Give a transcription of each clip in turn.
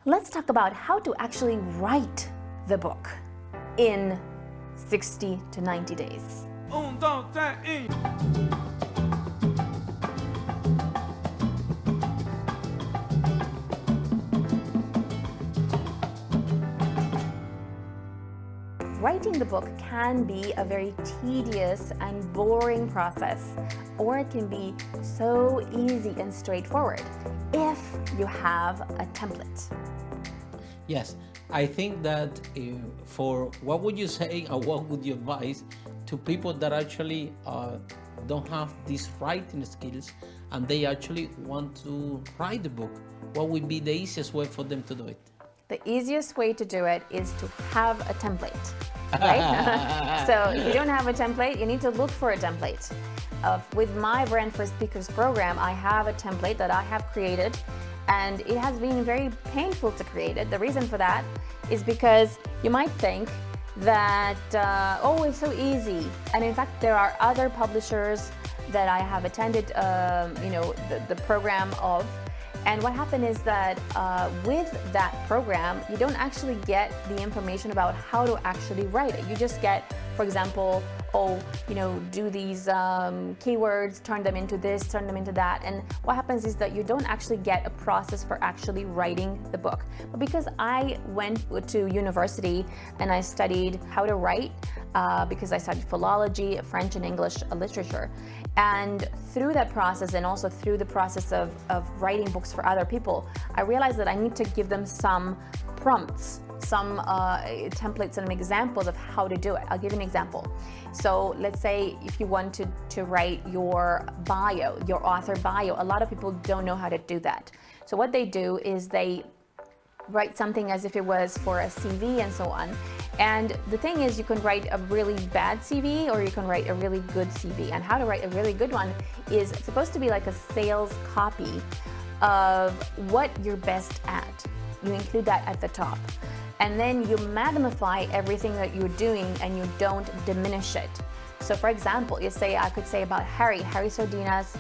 let's talk about how to actually write the book in 60 to 90 days. Writing the book can be a very tedious and boring process, or it can be so easy and straightforward if you have a template. Yes, I think that for what would you say or what would you advise to people that actually don't have these writing skills and they actually want to write the book? What would be the easiest way for them to do it? The easiest way to do it is to have a template, right? So if you don't have a template, you need to look for a template. With my Brand for Speakers program, I have a template that I have created, and it has been very painful to create it. The reason for that is because you might think that, oh, it's so easy. And in fact, there are other publishers that I have attended, the program of. And what happened is that with that program, you don't actually get the information about how to actually write it. You just get, for example, do these keywords, turn them into this, turn them into that. And what happens is that you don't actually get a process for actually writing the book. But because I went to university and I studied how to write, because I studied philology, French and English literature. And through that process, and also through the process of writing books for other people, I realized that I need to give them some prompts, some templates and examples of how to do it. I'll give you an example. So let's say if you want to write your bio, your author bio, a lot of people don't know how to do that. So what they do is they write something as if it was for a CV and so on. And the thing is, you can write a really bad CV or you can write a really good CV. And how to write a really good one is supposed to be like a sales copy of what you're best at. You include that at the top. And then you magnify everything that you're doing and you don't diminish it. So for example, I could say about Harry Sardinas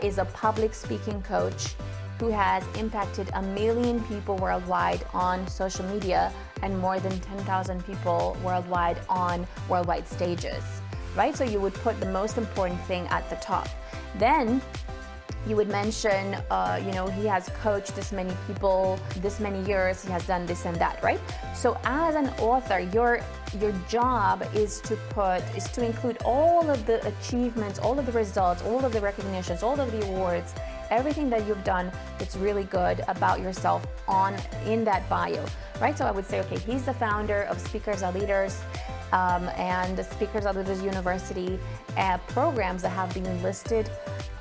is a public speaking coach who has impacted 1 million people worldwide on social media and more than 10,000 people worldwide on worldwide stages, right? So you would put the most important thing at the top. Then you would mention, he has coached this many people, this many years, he has done this and that, right? So as an author, your job is to include all of the achievements, all of the results, all of the recognitions, all of the awards, everything that you've done that's really good about yourself in that bio, right? So I would say, okay, he's the founder of Speakers Are Leaders, and the Speakers Are Leaders University programs that have been listed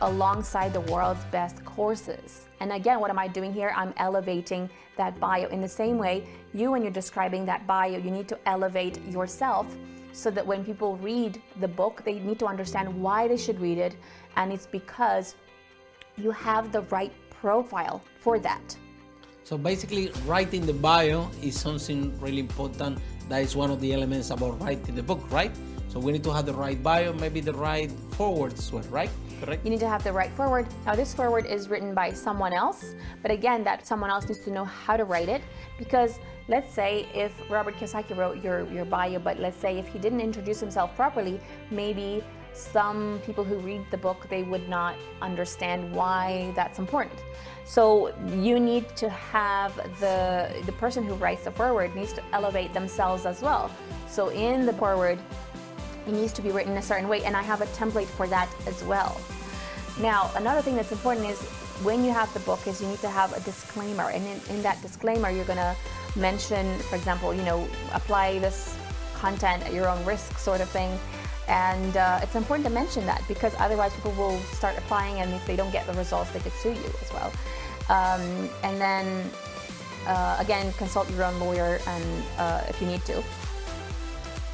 alongside the world's best courses. And again, what am I doing here? I'm elevating that bio. In the same way, when you're describing that bio, you need to elevate yourself so that when people read the book, they need to understand why they should read it. And it's because you have the right profile for that. So basically, writing the bio is something really important. That is one of the elements about writing the book, right? So we need to have the right bio, maybe the right forward as well, right? Correct? You need to have the right forward. Now this forward is written by someone else, but again, that someone else needs to know how to write it, because let's say if Robert Kiyosaki wrote your bio, but let's say if he didn't introduce himself properly, maybe some people who read the book, they would not understand why that's important. So you need to have the person who writes the foreword needs to elevate themselves as well. So in the foreword, it needs to be written a certain way, and I have a template for that as well. Now, another thing that's important is when you have the book is you need to have a disclaimer, and in that disclaimer, you're gonna mention, for example, apply this content at your own risk sort of thing. And it's important to mention that, because otherwise people will start applying, and if they don't get the results, they could sue you as well. And then, again, consult your own lawyer and if you need to.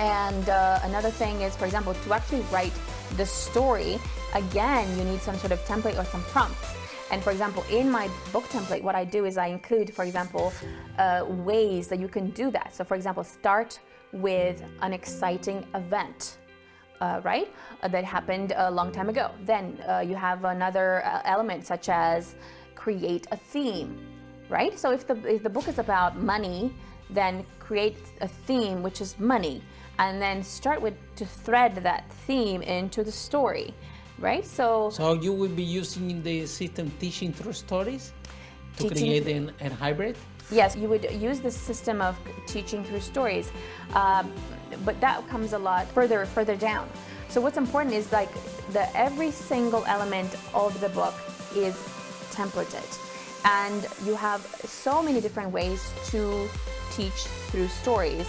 And another thing is, for example, to actually write the story, again, you need some sort of template or some prompts. And for example, in my book template, what I do is I include, for example, ways that you can do that. So for example, start with an exciting event. Right? That happened a long time ago. Then you have another element such as create a theme. right? So if the book is about money, then create a theme which is money, and then start to thread that theme into the story, right? So you will be using the system teaching through stories to Teaching- create a hybrid? yes, you would use the system of teaching through stories, but that comes a lot further down. So what's important is like every single element of the book is templated, and you have so many different ways to teach through stories.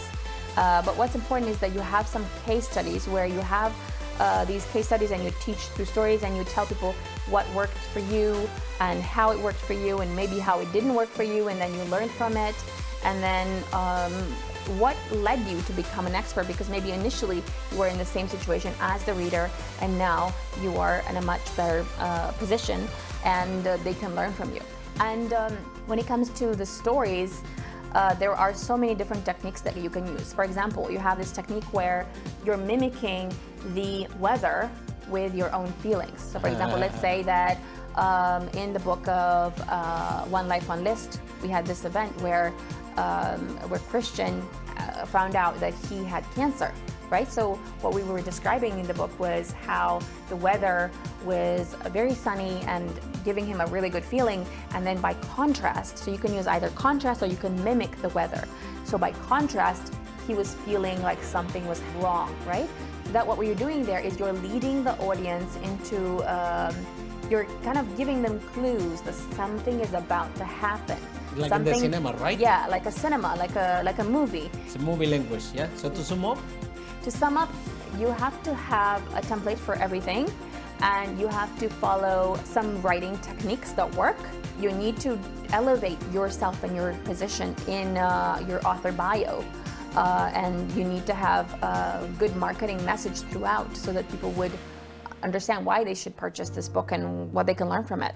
But what's important is that you have some case studies where you have these case studies and you teach through stories and you tell people what worked for you and how it worked for you and maybe how it didn't work for you, and then you learn from it, and then what led you to become an expert, because maybe initially you were in the same situation as the reader and now you are in a much better position and they can learn from you. And when it comes to the stories, there are so many different techniques that you can use. For example, you have this technique where you're mimicking the weather with your own feelings. So for example, let's say that in the book of One Life, One List, we had this event where Christian found out that he had cancer, right? So what we were describing in the book was how the weather was very sunny and giving him a really good feeling, and then by contrast, so you can use either contrast or you can mimic the weather. So by contrast, he was feeling like something was wrong, right? That what you're doing there is you're leading the audience into, you're kind of giving them clues that something is about to happen. Like in the cinema, right? Yeah, like a cinema, like a movie. It's a movie language, yeah? So to sum up? To sum up, you have to have a template for everything, and you have to follow some writing techniques that work. You need to elevate yourself and your position in your author bio, and you need to have a good marketing message throughout so that people would understand why they should purchase this book and what they can learn from it.